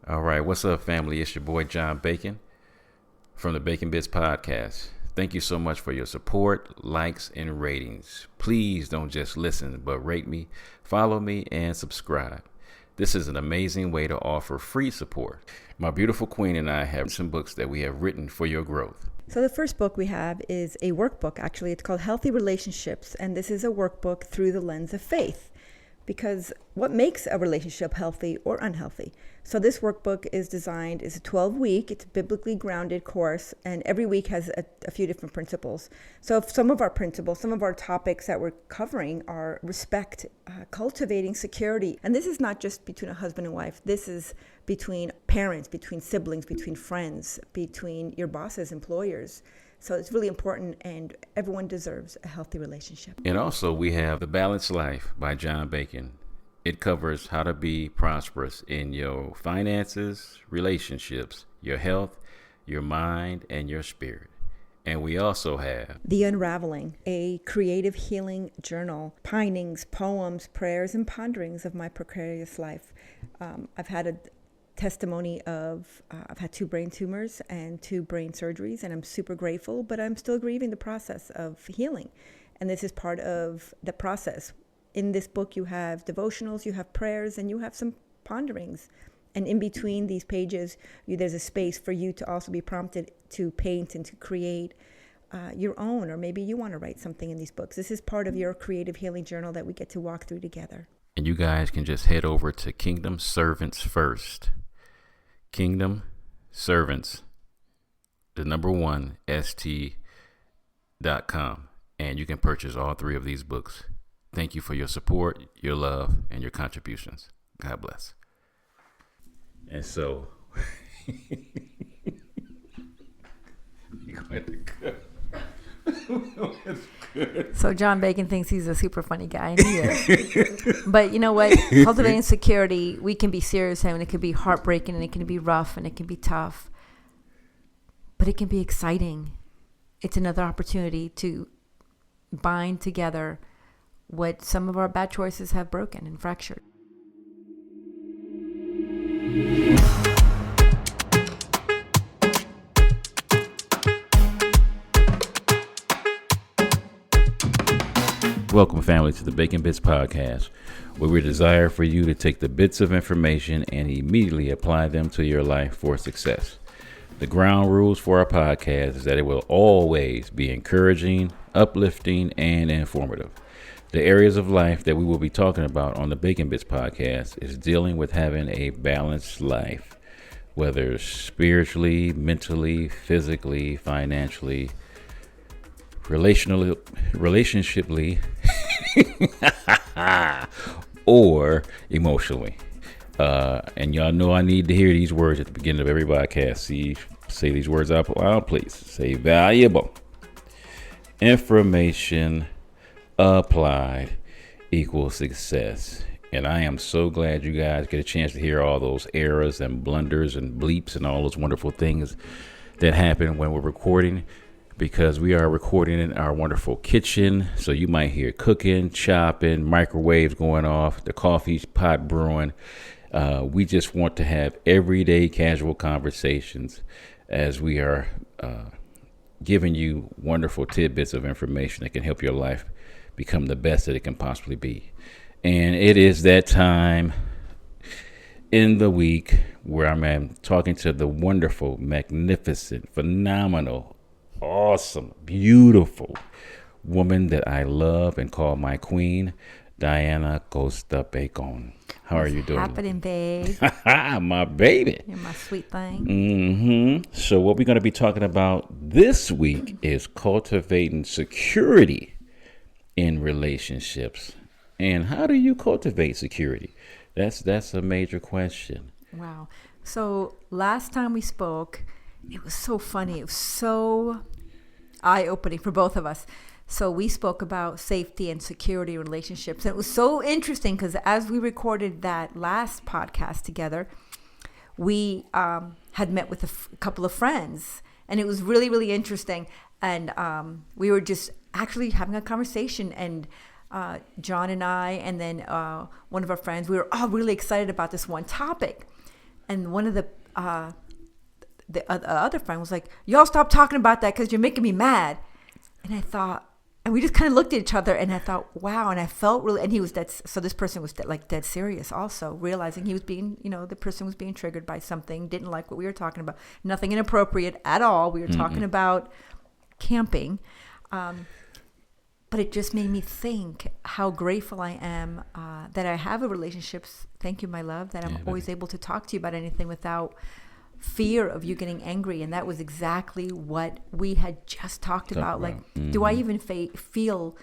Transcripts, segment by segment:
All right, what's up, family? It's your boy John Bacon from the Bitz podcast. Thank you so much for your support, likes, and ratings. Please don't just listen, but rate me, follow me, and subscribe. This is an amazing way to offer free support. My beautiful queen and I have some books that we have written for your growth. So the first book we have is a workbook, actually. It's called Healthy Relationships, and this is a workbook through the lens of faith. Because what makes a relationship healthy or unhealthy? So this workbook is designed, it's a 12-week, it's a biblically grounded course, and every week has a few different principles. So if some of our principles, some of our topics that we're covering are respect, cultivating security. And this is not just between a husband and wife. This is between parents, between siblings, between friends, between your bosses, employers. So it's really important, and everyone deserves a healthy relationship. And also we have The Balanced Life by John Bacon. It covers how to be prosperous in your finances, relationships, your health, your mind, and your spirit. And we also have The Unraveling, a creative healing journal, pinings, poems, prayers, and ponderings of my precarious life. I've had a testimony of I've had 2 brain tumors and 2 brain surgeries, and I'm super grateful, but I'm still grieving the process of healing. And this is part of the process. In this book, you have devotionals, you have prayers, and you have some ponderings. And in between these pages, there's a space for you to also be prompted to paint and to create your own, or maybe you want to write something in these books. This is part of your creative healing journal that we get to walk through together. And you guys can just head over to Kingdom Servants First. Kingdom Servants, the number 1, st.com. And you can purchase all 3 of these books. Thank you for your support, your love, and your contributions. God bless. And so, So John Bacon thinks he's a super funny guy, and he is. But you know what? Cultivating security, we can be serious, and it can be heartbreaking, and it can be rough, and it can be tough. But it can be exciting. It's another opportunity to bind together what some of our bad choices have broken and fractured. Welcome, family, to the Bacon Bitz podcast, where we desire for you to take the bits of information and immediately apply them to your life for success. The ground rules for our podcast is that it will always be encouraging, uplifting, and informative. The areas of life that we will be talking about on the Bacon Bitz podcast is dealing with having a balanced life, whether spiritually, mentally, physically, financially, relationshiply, or emotionally. And y'all know I need to hear these words at the beginning of every podcast. Say these words out loud, please. Say valuable information applied equals success. And I am so glad you guys get a chance to hear all those errors and blunders and bleeps and all those wonderful things that happen when we're recording, because we are recording in our wonderful kitchen. So you might hear cooking, chopping, microwaves going off, the coffee pot brewing. We just want to have everyday casual conversations as we are giving you wonderful tidbits of information that can help your life become the best that it can possibly be. And it is that time in the week where I'm talking to the wonderful, magnificent, phenomenal, awesome, beautiful woman that I love and call my queen, Diana Acosta-Bacon. How are you doing? What's happening, babe? My baby. You're my sweet thing. So what we're going to be talking about this week is cultivating security in relationships. And how do you cultivate security? That's a major question. Wow. So last time we spoke, it was so funny. It was so eye-opening for both of us. So we spoke about safety and security in relationships. And it was so interesting because as we recorded that last podcast together, we had met with a couple of friends. And it was really, really interesting. And we were just actually having a conversation. And John and I, and then one of our friends, we were all really excited about this one topic. And one of the other friend was like, y'all stop talking about that because you're making me mad. And I thought, and we just kind of looked at each other, and I thought, wow. And I felt really, and he was dead. So this person was dead serious also, realizing he was being, the person was being triggered by something, didn't like what we were talking about. Nothing inappropriate at all. We were talking about camping. But it just made me think how grateful I am that I have a relationships. Thank you, my love, that I'm always able to talk to you about anything without fear of you getting angry. And that was exactly what we had just talked about. Like, do I even feel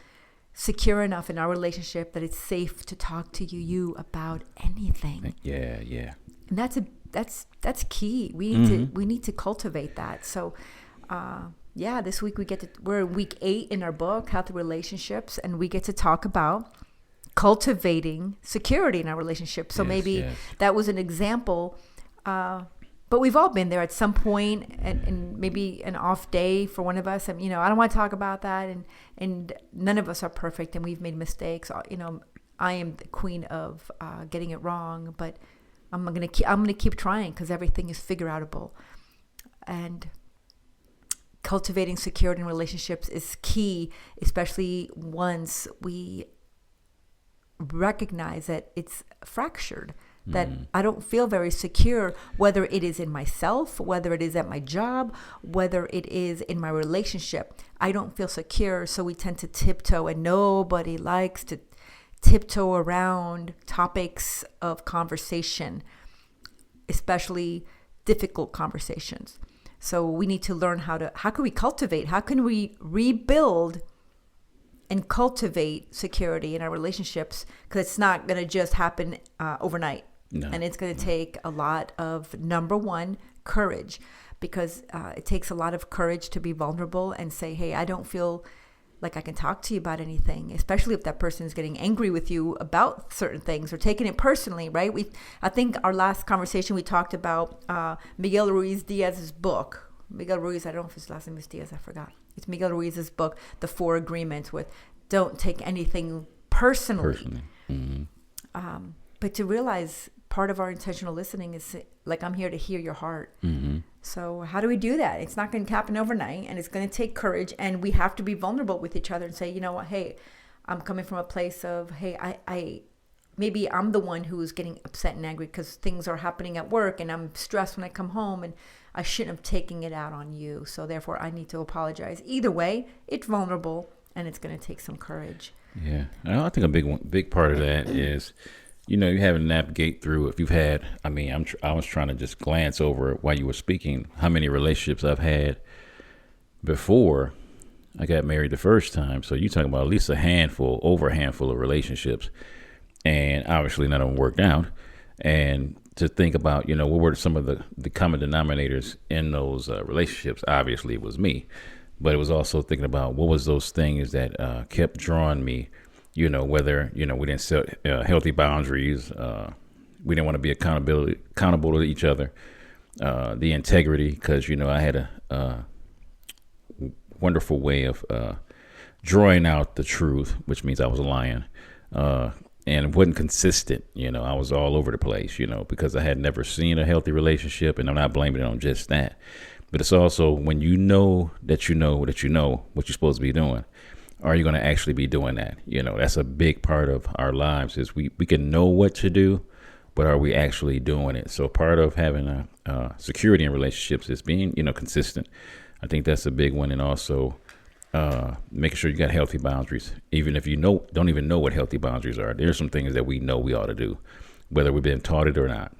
secure enough in our relationship that it's safe to talk to you about anything? Yeah. And that's key. We need to cultivate that. So, this week we're in week 8 in our book, Healthy Relationships, and we get to talk about cultivating security in our relationship. So that was an example. But we've all been there at some point, and maybe an off day for one of us. And, I don't want to talk about that. And none of us are perfect, and we've made mistakes. I am the queen of getting it wrong, but I'm gonna keep trying because everything is figure-outable. And cultivating security in relationships is key, especially once we recognize that it's fractured. That I don't feel very secure, whether it is in myself, whether it is at my job, whether it is in my relationship. I don't feel secure, so we tend to tiptoe, and nobody likes to tiptoe around topics of conversation, especially difficult conversations. So we need to learn how can we cultivate, how can we rebuild and cultivate security in our relationships, because it's not going to just happen overnight. No. And it's going to take a lot of, number one, courage, because it takes a lot of courage to be vulnerable and say, hey, I don't feel like I can talk to you about anything, especially if that person is getting angry with you about certain things or taking it personally, right? I think our last conversation we talked about Miguel Ruiz Diaz's book. Miguel Ruiz, I don't know if his last name is Diaz, I forgot. It's Miguel Ruiz's book, The 4 Agreements, with don't take anything personally. But to realize part of our intentional listening is like, I'm here to hear your heart. So how do we do that? It's not going to happen overnight, and it's going to take courage, and we have to be vulnerable with each other and say, you know what, hey, I'm coming from a place of, hey, I maybe I'm the one who's getting upset and angry because things are happening at work, and I'm stressed when I come home, and I shouldn't have taken it out on you. So therefore, I need to apologize. Either way, it's vulnerable, and it's going to take some courage. Yeah, I think a big part of that is, you have to navigate through. If you've had, I was trying to just glance over while you were speaking, how many relationships I've had before I got married the first time. So you're talking about at least over a handful of relationships, and obviously none of them worked out. And to think about, what were some of the common denominators in those relationships? Obviously it was me, but it was also thinking about what was those things that kept drawing me. Whether, we didn't set healthy boundaries. We didn't want to be accountable to each other. The integrity, because, I had a wonderful way of drawing out the truth, which means I was lying, and wasn't consistent. I was all over the place, because I had never seen a healthy relationship, and I'm not blaming it on just that. But it's also when you know what you're supposed to be doing. Are you going to actually be doing that? That's a big part of our lives is we can know what to do, but are we actually doing it? So part of having a security in relationships is being, consistent. I think that's a big one. And also making sure you got healthy boundaries. Even if you don't even know what healthy boundaries are, there's some things that we know we ought to do, whether we've been taught it or not.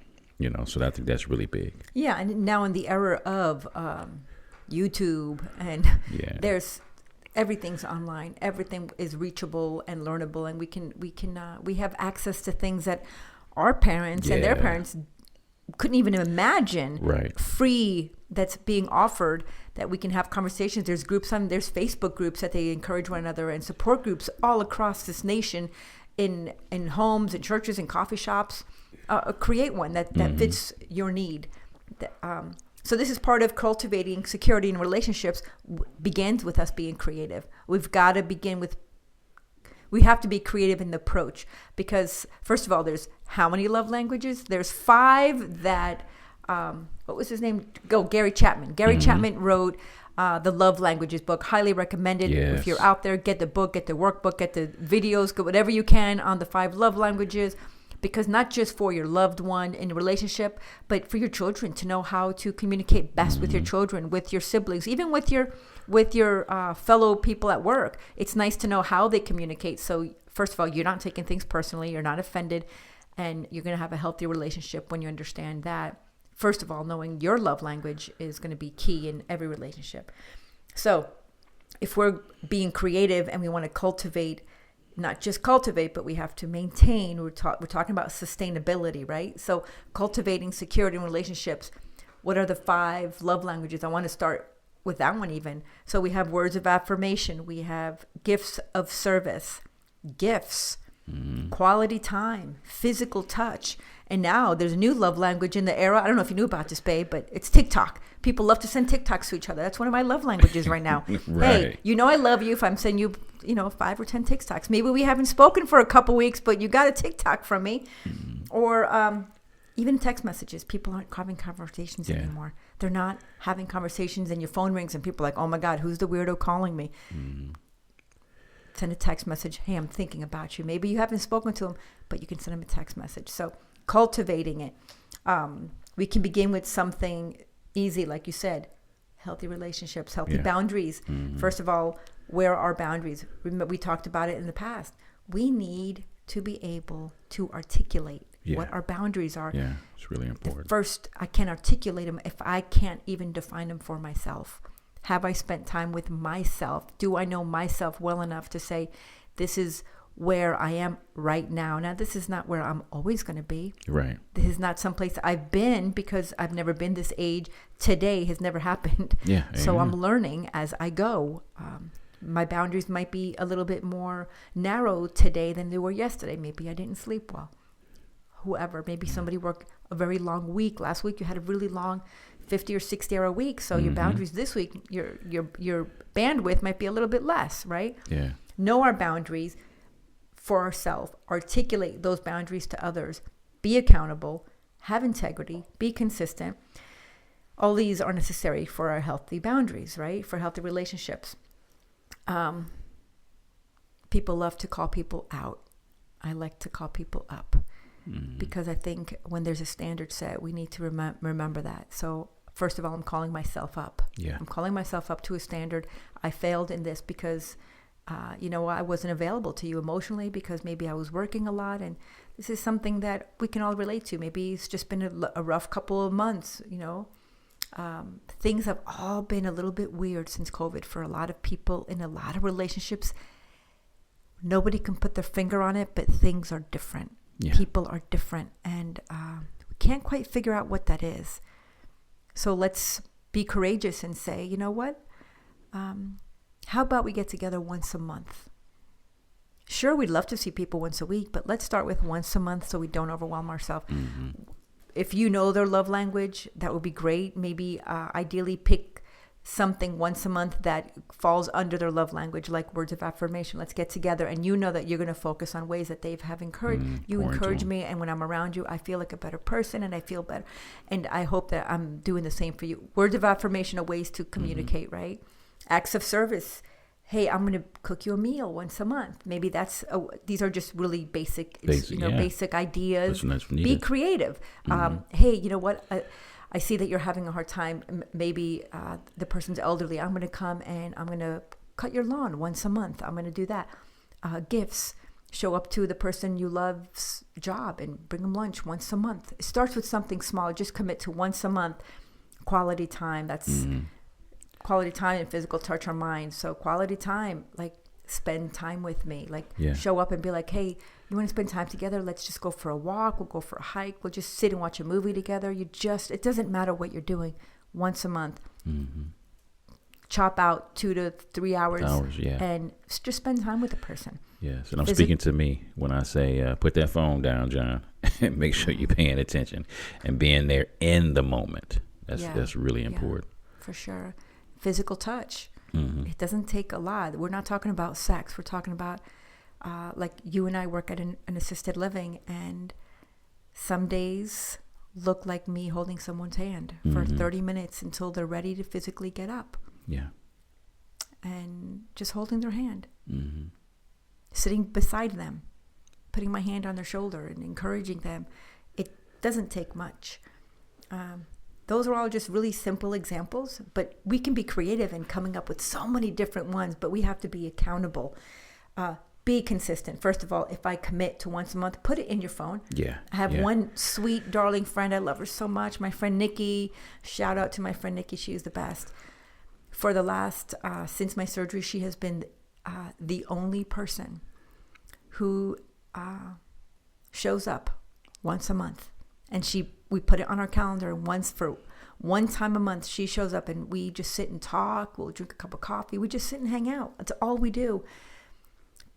So I think that's really big. Yeah. And now in the era of YouTube and everything's online. Everything is reachable and learnable, and we have access to things that our parents and their parents couldn't even imagine. Right. Free that's being offered, that we can have conversations. There's there's Facebook groups that they encourage one another, and support groups all across this nation, in homes and churches and coffee shops. Create one that fits your need. So this is part of cultivating security in relationships. Begins with us being creative. We have to be creative in the approach, because first of all, there's how many love languages? There's 5 that what was his name? Gary Chapman. Gary Chapman wrote the Love Languages book. Highly recommended. Yes. If you're out there, get the book, get the workbook, get the videos, get whatever you can on the 5 love languages. Because not just for your loved one in a relationship, but for your children to know how to communicate best with your children, with your siblings, even with your fellow people at work. It's nice to know how they communicate. So first of all, you're not taking things personally, you're not offended, and you're going to have a healthy relationship when you understand that. First of all, knowing your love language is going to be key in every relationship. So if we're being creative and we want to cultivate, not just cultivate, but we have to maintain. We're talking about sustainability, right? So cultivating security in relationships. What are the 5 love languages? I want to start with that one even. So we have words of affirmation. We have gifts of service, gifts, quality time, physical touch. And now there's a new love language in the era. I don't know if you knew about this, babe, but it's TikTok. People love to send TikToks to each other. That's one of my love languages right now. Right. Hey, I love you if I'm sending you, 5 or 10 TikToks. Maybe we haven't spoken for a couple weeks, but you got a TikTok from me. Or even text messages. People aren't having conversations anymore. They're not having conversations, and your phone rings and people are like, oh my God, who's the weirdo calling me? Send a text message. Hey, I'm thinking about you. Maybe you haven't spoken to them, but you can send them a text message. So cultivating it. We can begin with something easy, like you said, healthy relationships, healthy boundaries. First of all, where are boundaries? We talked about it in the past. We need to be able to articulate what our boundaries are. Yeah, it's really important. First, I can't articulate them if I can't even define them for myself. Have I spent time with myself? Do I know myself well enough to say, this is where I am right now? Now, this is not where I'm always going to be. Right. This is not someplace I've been, because I've never been this age. Today has never happened. Yeah. So I'm learning as I go. My boundaries might be a little bit more narrow today than they were yesterday. Maybe I didn't sleep well. Whoever, maybe somebody worked a very long week. Last week you had a really long 50 or 60 hour week. So your boundaries this week, your bandwidth might be a little bit less, right? Yeah. Know our boundaries for ourselves, articulate those boundaries to others, be accountable, have integrity, be consistent. All these are necessary for our healthy boundaries, right? For healthy relationships. People love to call people out. I like to call people up, because I think when there's a standard set, we need to remember that. So first of all, I'm calling myself up. Yeah. I'm calling myself up to a standard. I failed in this because I wasn't available to you emotionally, because maybe I was working a lot, and this is something that we can all relate to. Maybe it's just been a rough couple of months, things have all been a little bit weird since COVID for a lot of people in a lot of relationships. Nobody can put their finger on it, but things are different. Yeah. People are different, and we can't quite figure out what that is. So let's be courageous and say, you know what? How about we get together once a month? Sure, we'd love to see people once a week, but let's start with once a month so we don't overwhelm ourselves. If you know their love language, that would be great. Maybe ideally pick something once a month that falls under their love language, like words of affirmation. Let's get together, and you know that you're going to focus on ways that they have encouraged. You encourage me, and when I'm around you, I feel like a better person, and I feel better. And I hope that I'm doing the same for you. Words of affirmation are ways to communicate, right? Acts of service. Hey, I'm going to cook you a meal once a month. Maybe these are just really basic ideas. Be creative. Hey, you know what? I see that you're having a hard time. Maybe the person's elderly. I'm going to come and I'm going to cut your lawn once a month. I'm going to do that. Gifts. Show up to the person you love's job and bring them lunch once a month. It starts with something small. Just commit to once a month. Quality time. That's quality time and physical touch are mine. So quality time, like spend time with me. Like show up and be like, hey, you want to spend time together? Let's just go for a walk. We'll go for a hike. We'll just sit and watch a movie together. It doesn't matter what you're doing. Once a month. Chop out 2 to 3 hours and just spend time with the person. Yes, and I'm speaking to me when I say put that phone down, John, and make sure you're paying attention and being there in the moment. That's really important. For sure. Physical touch. It doesn't take a lot. We're not talking about sex. We're talking about like you and I work at an assisted living, and some days look like me holding someone's hand for 30 minutes until they're ready to physically get up. Yeah. And just holding their hand, Mm-hmm. sitting beside them, putting my hand on their shoulder and encouraging them. It doesn't take much. Those are all just really simple examples, but we can be creative in coming up with so many different ones, but we have to be accountable. Be consistent. First of all, if I commit to once a month, put it in your phone. Yeah. I have one sweet, darling friend. I love her so much. My friend Nikki. Shout out to my friend Nikki. She is the best. For the last, since my surgery, she has been the only person who shows up once a month. And we put it on our calendar, and one time a month, she shows up and we just sit and talk. We'll drink a cup of coffee. We just sit and hang out. That's all we do.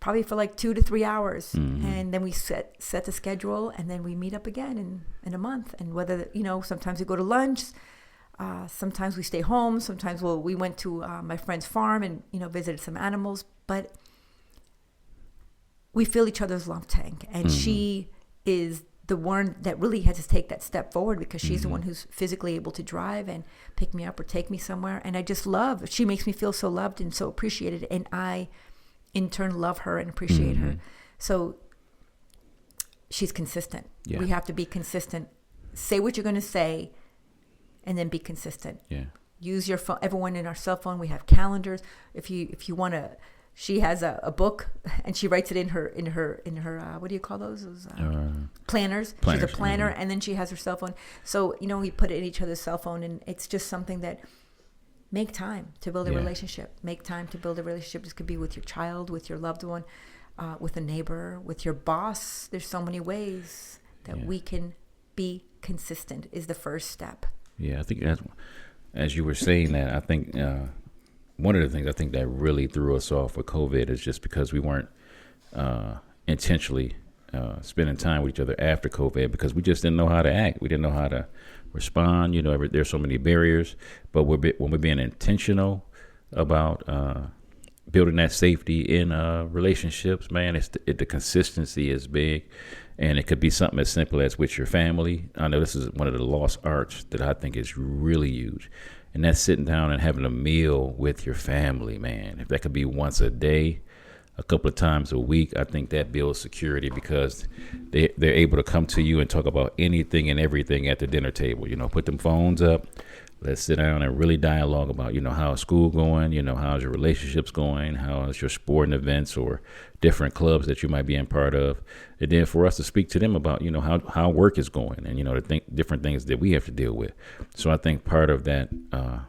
Probably for like 2 to 3 hours. Mm-hmm. And then we set the schedule, and then we meet up again in a month. And whether, sometimes we go to lunch, sometimes we stay home. Sometimes we went to my friend's farm and, visited some animals. But we fill each other's love tank. And she is the one that really had to take that step forward, because she's the one who's physically able to drive and pick me up or take me somewhere. And I just she makes me feel so loved and so appreciated. And I, in turn, love her and appreciate her. So she's consistent. Yeah. We have to be consistent. Say what you're going to say, and then be consistent. Yeah. Use your phone. Everyone in our cell phone, we have calendars. If you want to, she has a book, and she writes it in her what do you call those? Planners. She's a planner, and then she has her cell phone. So we put it in each other's cell phone, and it's just something that make time to build a relationship. Make time to build a relationship. This could be with your child, with your loved one, with a neighbor, with your boss. There's so many ways that we can be consistent. Is the first step. Yeah, I think as you were saying that, I think one of the things I think that really threw us off with COVID is just because we weren't intentionally spending time with each other after COVID, because we just didn't know how to act. We didn't know how to respond. There's so many barriers, but when we're being intentional about building that safety in relationships, man, the consistency is big. And it could be something as simple as with your family. I know this is one of the lost arts that I think is really huge. And that's sitting down and having a meal with your family, man. If that could be once a day, a couple of times a week, I think that builds security, because they're able to come to you and talk about anything and everything at the dinner table. Put them phones up. Let's sit down and really dialogue about, how's school going? How's your relationships going? How's your sporting events or different clubs that you might be in part of? And then for us to speak to them about, how work is going and, the different things that we have to deal with. So I think part of that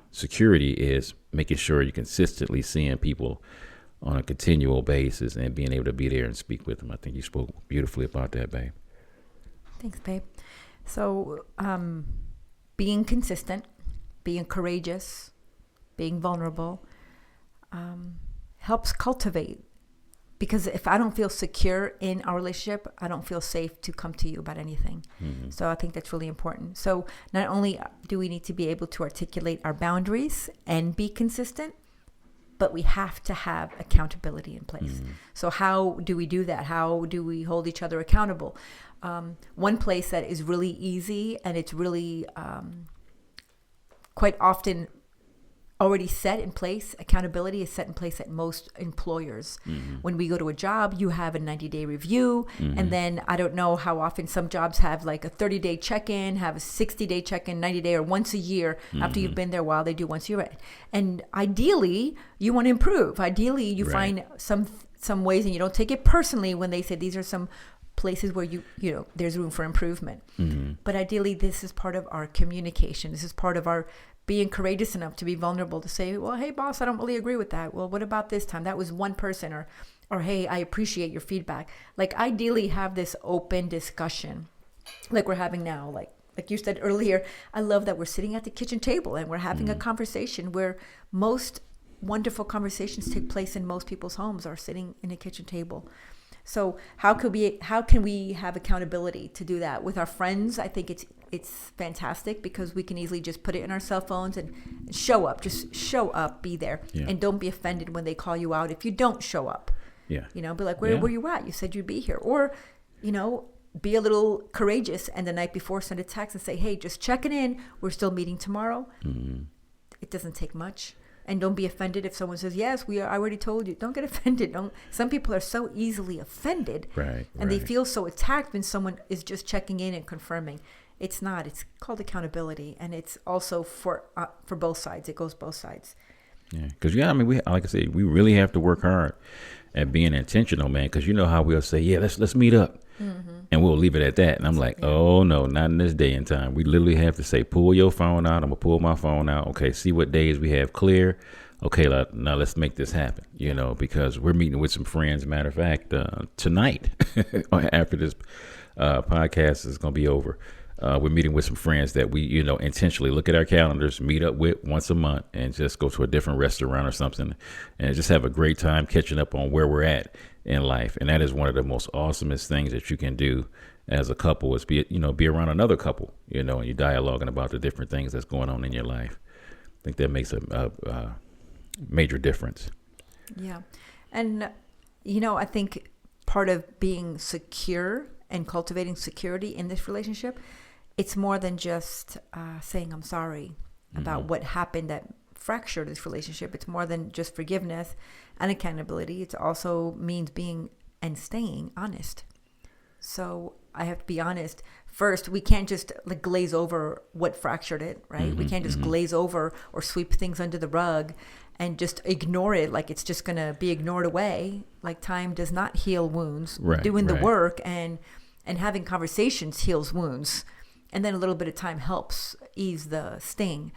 security is making sure you're consistently seeing people on a continual basis and being able to be there and speak with them. I think you spoke beautifully about that, babe. Thanks, babe. So being consistent, being courageous, being vulnerable, helps cultivate. Because if I don't feel secure in our relationship, I don't feel safe to come to you about anything. Mm-hmm. So I think that's really important. So not only do we need to be able to articulate our boundaries and be consistent, but we have to have accountability in place. Mm-hmm. So how do we do that? How do we hold each other accountable? One place that is really easy, and it's really quite often already set in place, accountability is set in place at most employers. Mm-hmm. When we go to a job, you have a 90-day review. Mm-hmm. And then I don't know how often some jobs have like a 30-day check-in, have a 60-day check-in, 90-day, or once a year. Mm-hmm. After you've been there a while, they do once a year. And ideally, you want to improve. Ideally, you find some ways, and you don't take it personally when they say these are some places where you know there's room for improvement. Mm-hmm. But ideally, this is part of our communication. This is part of our being courageous enough to be vulnerable to say, well, hey, boss, I don't really agree with that. Well, what about this time? That was one person. Or hey, I appreciate your feedback. Like, ideally have this open discussion like we're having now. Like you said earlier, I love that we're sitting at the kitchen table and we're having a conversation where most wonderful conversations take place in most people's homes are sitting in a kitchen table. So how can we have accountability to do that with our friends? I think it's fantastic because we can easily just put it in our cell phones and show up. Just show up, be there, and don't be offended when they call you out if you don't show up. Yeah, be like, where were you at? You said you'd be here, or be a little courageous and the night before send a text and say, hey, just checking in. We're still meeting tomorrow. It doesn't take much. And don't be offended if someone says, yes, I already told you. Don't get offended. Some people are so easily offended. And they feel so attacked when someone is just checking in and confirming. It's not. It's called accountability. And it's also for both sides. It goes both sides. Yeah. Because, like I said, we really have to work hard at being intentional, man. Because you know how we'll say, yeah, let's meet up. And we'll leave it at that. And I'm like, oh, no, not in this day and time. We literally have to say, pull your phone out. I'm going to pull my phone out. Okay, see what days we have clear. Okay, now let's make this happen, because we're meeting with some friends. Matter of fact, tonight, after this podcast is going to be over, we're meeting with some friends that we, intentionally look at our calendars, meet up with once a month and just go to a different restaurant or something and just have a great time catching up on where we're at in life. And that is one of the most awesomest things that you can do as a couple is be around another couple, and you're dialoguing about the different things that's going on in your life. I think that makes a major difference. Yeah. And, I think part of being secure and cultivating security in this relationship, it's more than just saying I'm sorry about what happened that fractured this relationship. It's more than just forgiveness and accountability. It also means being and staying honest. So I have to be honest. First, we can't just glaze over what fractured it, right? We can't just glaze over or sweep things under the rug and just ignore it like it's just going to be ignored away. Like time does not heal wounds. Doing the work and having conversations heals wounds. And then a little bit of time helps ease the sting.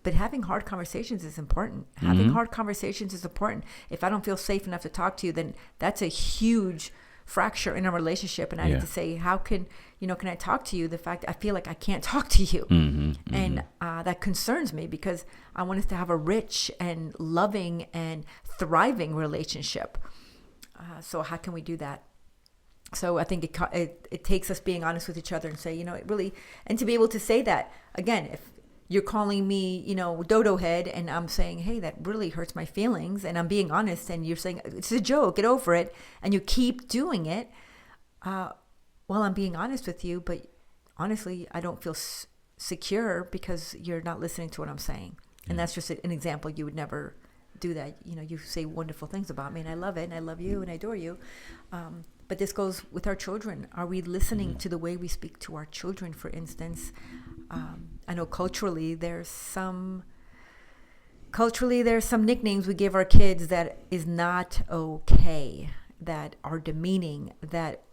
But having hard conversations is important. Having hard conversations is important. If I don't feel safe enough to talk to you, then that's a huge fracture in a relationship. And I need to say, how can I talk to you? The fact I feel like I can't talk to you. And that concerns me because I want us to have a rich and loving and thriving relationship. So how can we do that? So I think it takes us being honest with each other and say, it really, and to be able to say that, again, if you're calling me, dodo head, and I'm saying, hey, that really hurts my feelings, and I'm being honest, and you're saying, it's a joke, get over it, and you keep doing it, well, I'm being honest with you, but honestly, I don't feel secure because you're not listening to what I'm saying. And that's just an example. You would never do that. You say wonderful things about me, and I love it, and I love you, and I adore you. But this goes with our children. Are we listening to the way we speak to our children, for instance? I know culturally there's some nicknames we give our kids that is not okay, that are demeaning, that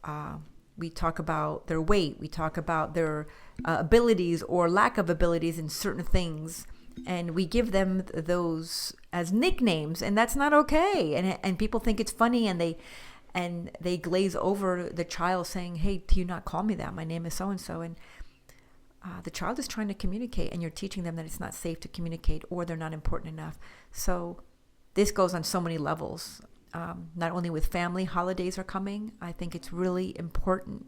we talk about their weight, we talk about their abilities or lack of abilities in certain things, and we give them those as nicknames, and that's not okay. And people think it's funny, and they glaze over the child saying, hey, do you not call me that? My name is so-and-so. And the child is trying to communicate, and you're teaching them that it's not safe to communicate or they're not important enough. So this goes on so many levels, not only with family. Holidays are coming. I think it's really important.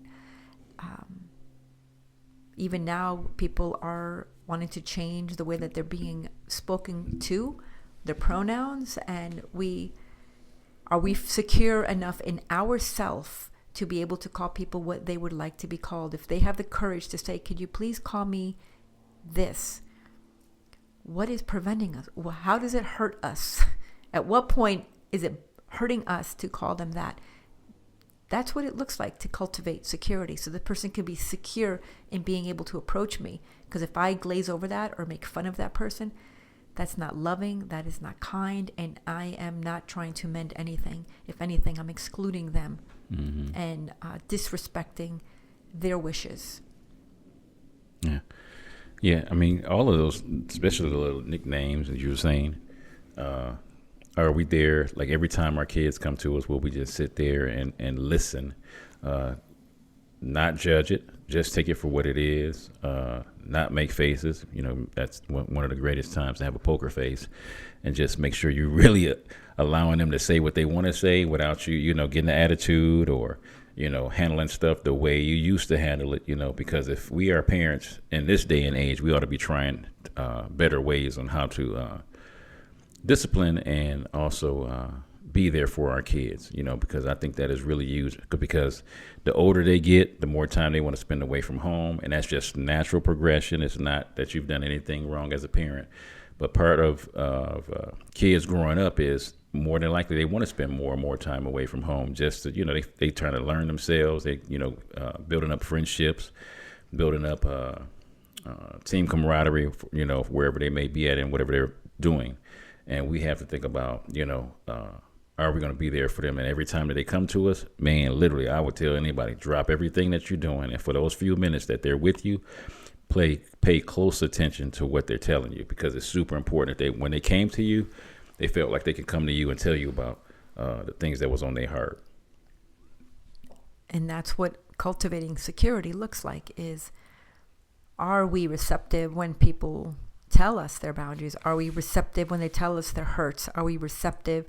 Even now, people are wanting to change the way that they're being spoken to, their pronouns, and are we secure enough in ourself to be able to call people what they would like to be called? If they have the courage to say, could you please call me this? What is preventing us? How does it hurt us? At what point is it hurting us to call them that? That's what it looks like to cultivate security, so the person can be secure in being able to approach me. Because if I glaze over that or make fun of that person, that's not loving, that is not kind, and I am not trying to mend anything. If anything, I'm excluding them and disrespecting their wishes. Yeah. I mean, all of those, especially the little nicknames that you were saying, are we there, like every time our kids come to us, will we just sit there and listen, not judge it, just take it for what it is, not make faces. That's one of the greatest times to have a poker face, and just make sure you're really allowing them to say what they want to say without you, getting the attitude or, handling stuff the way you used to handle it, because if we are parents in this day and age, we ought to be trying better ways on how to discipline and also be there for our kids, because I think that is really huge, because the older they get, the more time they want to spend away from home. And that's just natural progression. It's not that you've done anything wrong as a parent, but part of kids growing up is more than likely they want to spend more and more time away from home, just to, they trying to learn themselves. They, building up friendships, building up team camaraderie, wherever they may be at and whatever they're doing. And we have to think about, are we going to be there for them? And every time that they come to us, man, literally, I would tell anybody, drop everything that you're doing. And for those few minutes that they're with you, pay close attention to what they're telling you, because it's super important that when they came to you, they felt like they could come to you and tell you about the things that was on their heart. And that's what cultivating security looks like, is, are we receptive when people tell us their boundaries? Are we receptive when they tell us their hurts? Are we receptive,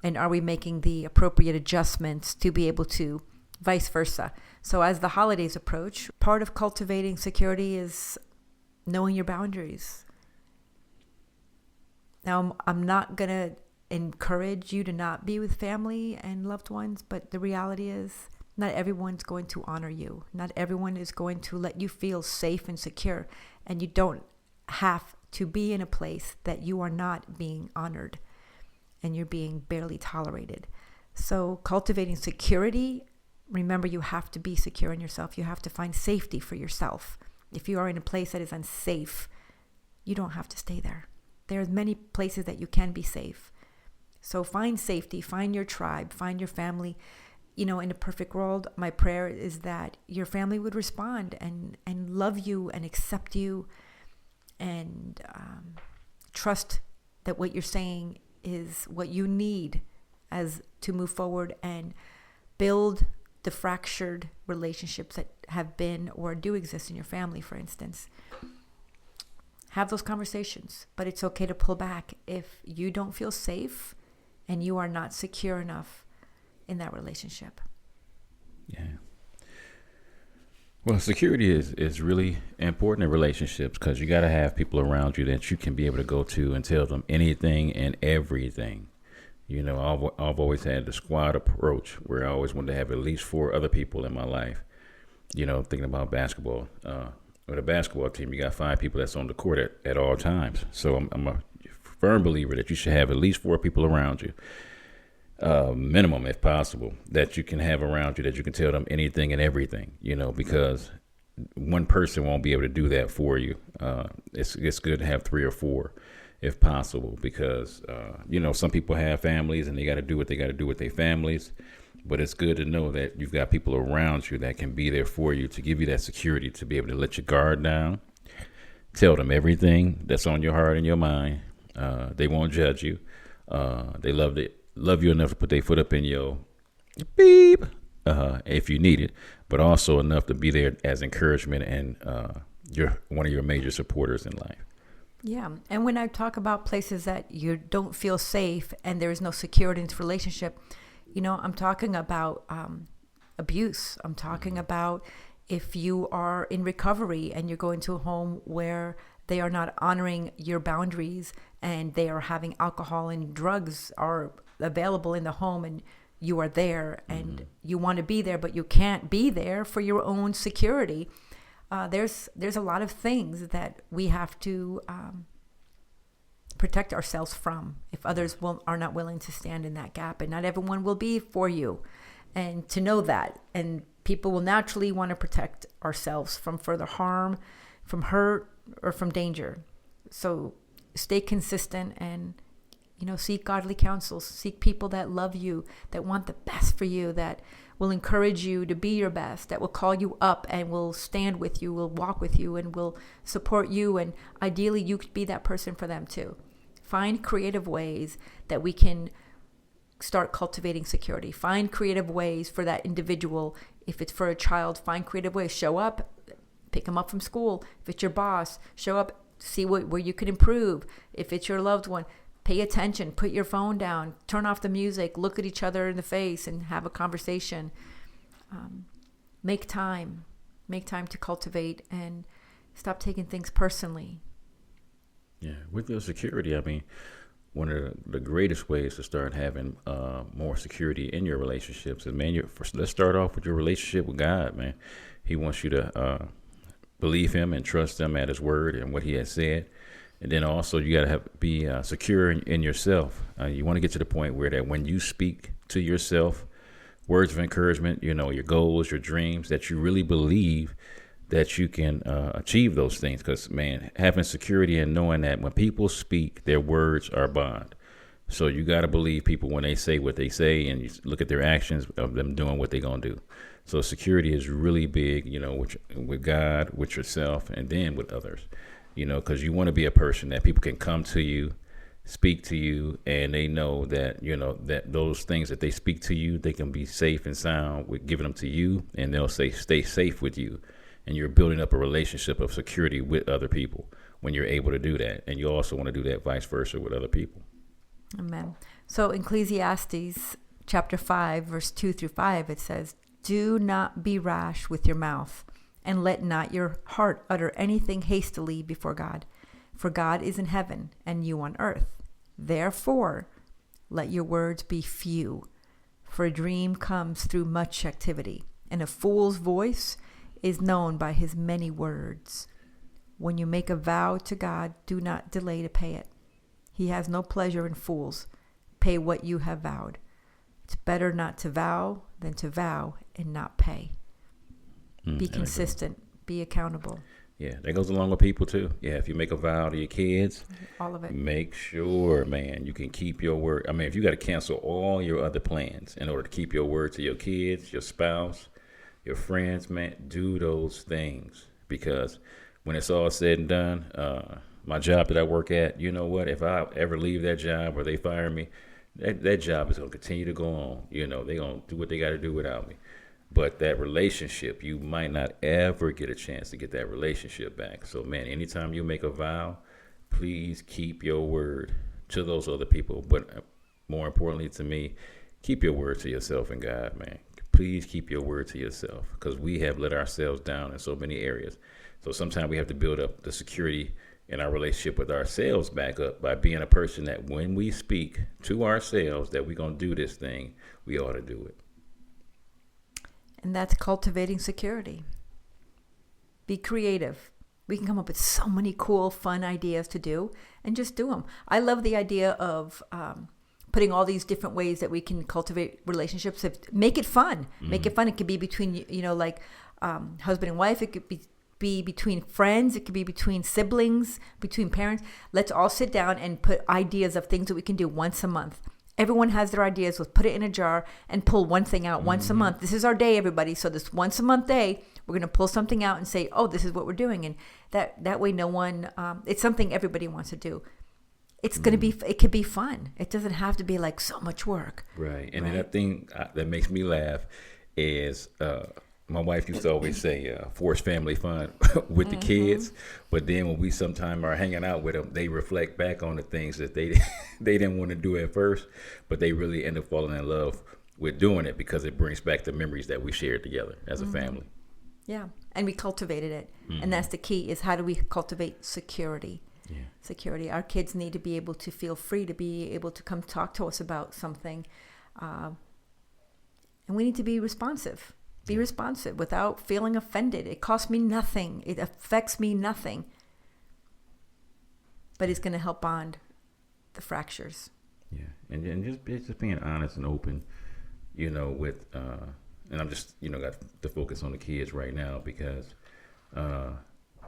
and are we making the appropriate adjustments to be able to vice versa? So as the holidays approach, part of cultivating security is knowing your boundaries. Now, I'm not going to encourage you to not be with family and loved ones, but the reality is not everyone's going to honor you. Not everyone is going to let you feel safe and secure, and you don't have to be in a place that you are not being honored and you're being barely tolerated. So cultivating security, remember, you have to be secure in yourself. You have to find safety for yourself. If you are in a place that is unsafe, you don't have to stay there. There's many places that you can be safe. So find safety, find your tribe, find your family. In a perfect world, my prayer is that your family would respond and love you and accept you, and trust that what you're saying is what you need as to move forward and build the fractured relationships that have been or do exist in your family, for instance. Have those conversations, but it's okay to pull back if you don't feel safe and you are not secure enough in that relationship. Yeah. Well, security is really important in relationships, because you got to have people around you that you can be able to go to and tell them anything and everything. I've always had the squad approach, where I always wanted to have at least 4 other people in my life. Thinking about basketball, with a basketball team, you got 5 people that's on the court at all times. So I'm a firm believer that you should have at least 4 people around you. Minimum, if possible, that you can have around you, that you can tell them anything and everything, because one person won't be able to do that for you. It's good to have 3 or 4 if possible, because, some people have families and they got to do what they got to do with their families. But it's good to know that you've got people around you that can be there for you, to give you that security, to be able to let your guard down, tell them everything that's on your heart and your mind. They won't judge you. They love you enough to put their foot up in your beep if you need it, but also enough to be there as encouragement and you're one of your major supporters in life. Yeah. And when I talk about places that you don't feel safe and there is no security in this relationship, I'm talking about abuse. I'm talking about if you are in recovery and you're going to a home where they are not honoring your boundaries and they are having alcohol and drugs are available in the home, and you are there and you want to be there, but you can't be there for your own security. There's a lot of things that we have to protect ourselves from if others are not willing to stand in that gap, and not everyone will be for you. And to know that, and people will naturally want to protect ourselves from further harm, from hurt, or from danger. So stay consistent and seek godly counsel, seek people that love you, that want the best for you, that will encourage you to be your best, that will call you up and will stand with you, will walk with you, and will support you. And ideally, you could be that person for them too. Find creative ways that we can start cultivating security. Find creative ways for that individual. If it's for a child, find creative ways. Show up, pick them up from school. If it's your boss, show up, see where you can improve. If it's your loved one, pay attention, put your phone down, turn off the music, look at each other in the face and have a conversation. Make time to cultivate and stop taking things personally. Yeah, with your security, I mean, one of the greatest ways to start having more security in your relationships is, man, let's start off with your relationship with God, man. He wants you to believe him and trust him at his word and what he has said. And then also you got to be secure in yourself. You want to get to the point where that when you speak to yourself, words of encouragement, you know, your goals, your dreams, that you really believe that you can achieve those things. Because, man, having security and knowing that when people speak, their words are bond. So you got to believe people when they say what they say, and you look at their actions of them doing what they're going to do. So security is really big, you know, with God, with yourself, and then with others, you know, because you want to be a person that people can come to you, speak to you, and they know that, you know, that those things that they speak to you, they can be safe and sound with giving them to you, and they'll say stay safe with you. And you're building up a relationship of security with other people when you're able to do that. And you also want to do that vice versa with other people. Amen. So Ecclesiastes chapter 5, verse 2 through 5, it says, "Do not be rash with your mouth, and let not your heart utter anything hastily before God. For God is in heaven, and you on earth. Therefore, let your words be few. For a dream comes through much activity, and a fool's voice is known by his many words. When you make a vow to God, do not delay to pay it. He has no pleasure in fools. Pay what you have vowed. It's better not to vow than to vow and not pay." Be consistent. Be accountable. Yeah, that goes along with people too. Yeah, if you make a vow to your kids, all of it, make sure, man, you can keep your word. I mean, if you got to cancel all your other plans in order to keep your word to your kids, your spouse, your friends, man, do those things. Because when it's all said and done, my job that I work at, you know what, if I ever leave that job or they fire me, that job is going to continue to go on. You know, they're going to do what they got to do without me. But that relationship, you might not ever get a chance to get that relationship back. So, man, anytime you make a vow, please keep your word to those other people. But more importantly to me, keep your word to yourself and God, man. Please keep your word to yourself, because we have let ourselves down in so many areas. So sometimes we have to build up the security in our relationship with ourselves back up by being a person that when we speak to ourselves that we're going to do this thing, we ought to do it. And that's cultivating security. Be creative. We can come up with so many cool, fun ideas to do, and just do them. I love the idea of putting all these different ways that we can cultivate relationships. Make it fun. Mm-hmm. Make it fun. It could be between, like husband and wife. It could be between friends. It could be between siblings, between parents. Let's all sit down and put ideas of things that we can do once a month. Everyone has their ideas. Let's put it in a jar and pull one thing out once a month. This is our day, everybody. So this once a month day, we're going to pull something out and say, oh, this is what we're doing. And that way no one, it's something everybody wants to do. It's going to be, it could be fun. It doesn't have to be like so much work. Right. And then that thing that makes me laugh is my wife used to always say forced family fun with the kids. But then when we sometime are hanging out with them, they reflect back on the things that they didn't want to do at first, but they really end up falling in love with doing it because it brings back the memories that we shared together as a family. Yeah. And we cultivated it. And that's the key, is how do we cultivate security? Yeah. Security. Our kids need to be able to feel free to be able to come talk to us about something. And we need to be responsive. Be responsive without feeling offended. It costs me nothing. It affects me nothing. But it's going to help bond the fractures. Yeah. And just being honest and open, with, and I'm just, got to focus on the kids right now because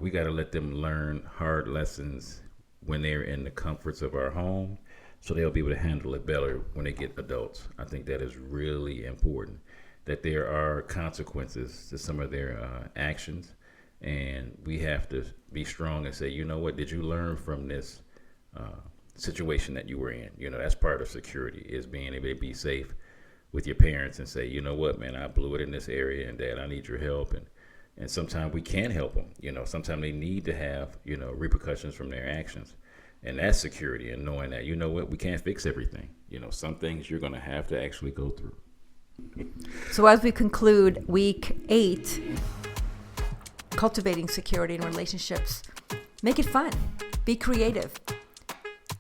we got to let them learn hard lessons when they're in the comforts of our home, so they'll be able to handle it better when they get adults. I think that is really important, that there are consequences to some of their actions, and we have to be strong and say, you know what, did you learn from this situation that you were in? That's part of security, is being able to be safe with your parents and say, you know what, man, I blew it in this area, and Dad, I need your help. And sometimes we can't help them. Sometimes they need to have, repercussions from their actions. And that's security, and knowing that, you know what, we can't fix everything. Some things you're going to have to actually go through. So as we conclude week 8, cultivating security in relationships, make it fun. Be creative.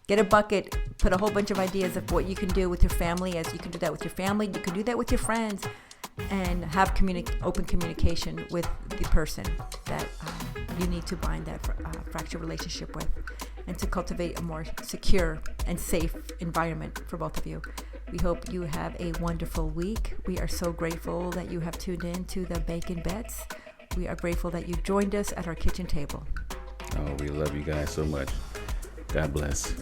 Get a bucket, put a whole bunch of ideas of what you can do with your family. As you can do that with your family, you can do that with your friends, and have open communication with the person that you need to bind that fractured relationship with, and to cultivate a more secure and safe environment for both of you. We hope you have a wonderful week. We are so grateful that you have tuned in to the Bacon Bets. We are grateful that you joined us at our kitchen table. Oh, we love you guys so much. God bless.